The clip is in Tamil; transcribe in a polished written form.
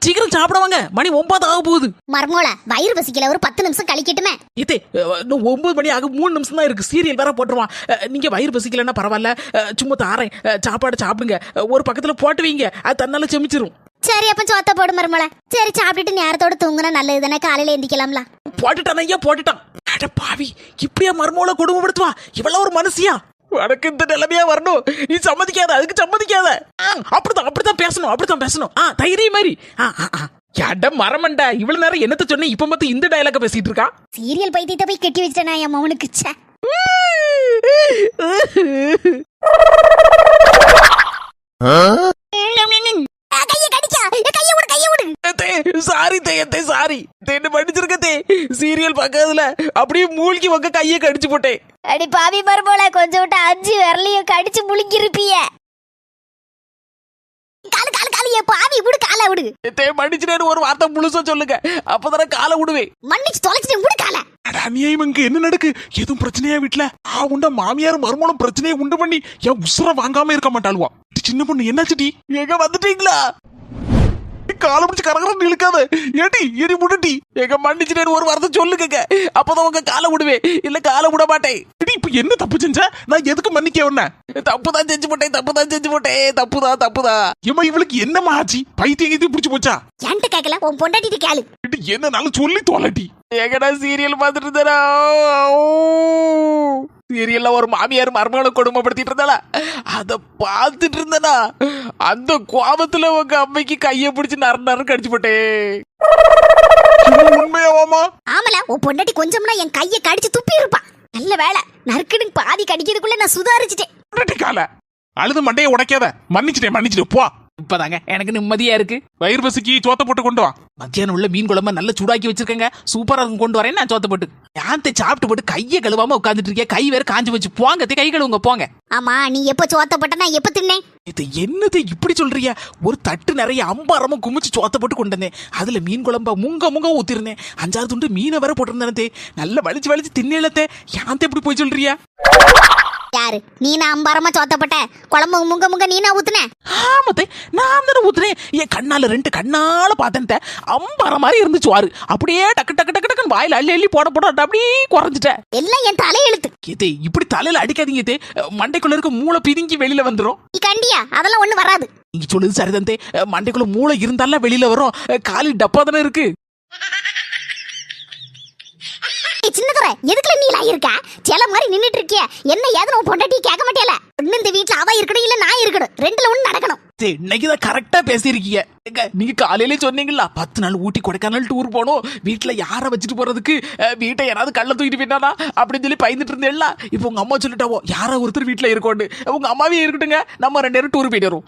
சீக்கிரம் சாப்பிடுவாங்க, மணி 9 ஆக போகுது. மர்மோளா வயிறு பசிக்கல, ஒரு 10 நிமிஷம் கழிக்கட்டுமே. இதே இன்னும் 9 மணி ஆக 3 நிமிஷம் தான் இருக்கு. சீரியல் வேற போட்டுருவான். நீங்க வயிறு பசிக்கலன்னா பரவாயில்ல, சும்மா தாரேன், சாப்பாடு சாப்பிடுங்க. ஒரு பக்கத்துல போட்டு வைங்க, அது தன்னால செமிச்சிரும். சரி அப்ப சோத்த போடு மர்மோளா. சரி சாப்பிட்டுட்டு நேரத்தோட தூங்குனா நல்லது தானே, காலையில எந்திக்கலாம்ல. போட்டுட்டான் ஐயா, போட்டுட்டான். அட பாவி, இப்படியா மர்மோளை கொடுமைப்படுத்துவா? இவ்வளவு ஒரு மனுஷியா? உனக்கு இந்த நிலைமையா வரணும், நீ சம்மதிக்காத, அதுக்கு சம்மதிக்காத. அப்படித்தான் பேசணும். தைரியம் மாதிரி. அட மரமண்டா, இவ்வளவு நேரம் என்னத்த சொன்ன, இப்ப மட்டும் இந்த டயலாக பேசிட்டு இருக்கா? சீரியல் பைத்தியத்தை போய் கட்டி வச்சிட்டேனா என் மவனுக்கு. சாரி தேயத்தை, சாரி தேன்னு மன்னிச்சிருக்கத்தே. சீரியல் பார்க்கறதுல அப்படியே மூழ்கி உங்க கையை கடிச்சு போட்டேன். அடி பாவி மர்மோளா, கொஞ்சம் விட்டு 5 விரலையும் கடிச்சு முழுங்கிருப்பிய. பாவி விடு, காலை விடு. மன்னிச்சுட்டேன்னு ஒரு வார்த்தை முழுசா சொல்லுங்க, அப்பதானே காலை விடுவேன். மன்னிச்சு தொலைச்சிட்டேன், விடு காலை. அநியாயம், இங்க என்ன நடக்கு? எதுவும் பிரச்சனையா வீட்டுல? உண்ட மாமியார் மருமகளும் பிரச்சனையை உண்டு பண்ணி என் உசுர வாங்காம இருக்க மாட்டாளுவா. சின்ன பொண்ணு என்னாச்சுடி? எங்க வந்துட்டீங்களா? காலை பிடிச்சு கரகரம் இழுக்காத. ஏடி எரி முடி. எங்க மன்னிச்சுட்டேன்னு ஒரு வார்த்தை சொல்லுங்க, அப்பதான் உங்க காலை விடுவேன், இல்ல காலை விட மாட்டேன். இப்ப என்ன தப்பு செஞ்ச? நான் எதுக்கு மன்னிக்க உன்ன? தப்புதான் செஞ்சு போட்டேன். தப்புதான். ஏமா இவளுக்கு என்னமா ஆச்சு? பைத்தியம் இது பிடிச்சு போச்சா? என்கிட்ட கேட்கல, உன் பொண்டாட்டிட்டு கேளு. என்னனாலும் சொல்லி தோலட்டி. எங்கடா சீரியல் பார்த்துட்டு இருந்தா? சீரியல்ல ஒரு மாமியார் மருமகளை கொடுமைப்படுத்திட்டு இருந்தாளா, அத பார்த்துட்டு இருந்தனா அந்த கோபத்துல உங்க அம்மைக்கு கைய பிடிச்சு நறு கடிச்சு போட்டேன். உண்மையாவாமா? ஆமல, உன் பொண்டாட்டி கொஞ்சம்னா என் கையை கடிச்சு துப்பி இருப்பா. நல்ல வேலை, நறுக்குன்னு பாதி கடிக்கிறதுக்குள்ள நான் சுதாரிச்சுட்டேன். அழுது மண்டையை உடைக்காத. மன்னிச்சிட்டேன் போ. இப்பதாங்க எனக்கு நிம்மதியா இருக்கு. வயிறு பசிக்கு சோத்த போட்டு கொண்டு வா. மத்தியானம் உள்ள மீன் குழம்பு நல்லா சூடாக்கி வச்சிருக்கேங்க, சூப்பரா இருக்கும், கொண்டு வரேன். நான் சோத்த போட்டு யாந்தை சாப்பிட்டு போட்டு கையை கழுவாம உட்காந்துட்டு இருக்கேன். கை வேற காஞ்சு வச்சு. போங்க கை கழுவுங்க, போங்க. ஆமா, நீ எப்ப சோத்த போட்ட, நான் எப்ப தின்னேன்? இது என்னது இப்படி சொல்றியா? ஒரு தட்டு நிறைய அம்பாரமும் குமிச்சு சோத்த போட்டு கொண்டு வந்தேன். அதுல மீன் குழம்பா முங்க ஊத்திருந்தேன். 5-6 துண்டு மீனை வேற போட்டிருந்தேன். நல்ல வலிச்சு தின்னலத்தே. யாந்தை இப்படி போய் சொல்றியா? யாரு நீ? நான் அம்பாரமா சோத்தப்பட்ட குழம்பு முங்க நீனா ஊத்துன? ஆமத்தே, நான் தானே ஊத்துனேன். என் கண்ணால 2 கண்ணால பார்த்தேன். அம்பார மாதிரி இருந்துச்சு வாரு. அப்படியே டக்கு வாயில அள்ளி போட அப்படியே குறைஞ்சிட்டேன். எல்லாம் என் தலையெழுத்து. இதே இப்படி தலையில அடிக்காதீங்க. மண்டைக்குள்ள இருக்க மூளை பிதுங்கி வெளியில வந்துரும். நீ கண்டியா? அதெல்லாம் ஒண்ணு வராது. நீங்க சொல்லுது சரிதான். மண்டைக்குள்ள மூளை இருந்தாலும் வெளியில வரும். காலில் டப்பா தானே இருக்கு. சின்னதுரை, எதுக்குல நீ இருக்க? சில மாதிரி நின்னுட்டு இருக்கிய, என்ன ஏதோ பொண்டாட்டி கேட்க மாட்டேல. இன்னும் இந்த வீட்டுல அவ இருக்கணும், இல்ல நான் இருக்கணும், 2ல ஒண்ணு நடக்கணும். இன்னைக்குதான் கரெக்டா பேசிருக்கீங்க. நீங்க காலையிலே சொன்னீங்களா 10 நாள் ஊட்டி கொடைக்கானல் டூர் போனோம், வீட்டுல யார வச்சுட்டு போறதுக்கு, வீட்டை யாராவது கள்ள தூக்கிட்டு போயிட்டானா அப்படின்னு சொல்லி பயந்துட்டு இருந்தேன்ல. இப்ப உங்க அம்மா சொல்லிட்டாவோ யாரா ஒருத்தர் வீட்டுல இருக்கோண்டு. உங்க அம்மாவே இருக்கட்டுங்க, நம்ம 2 நேரம் டூர் போயிட்டு வரும்.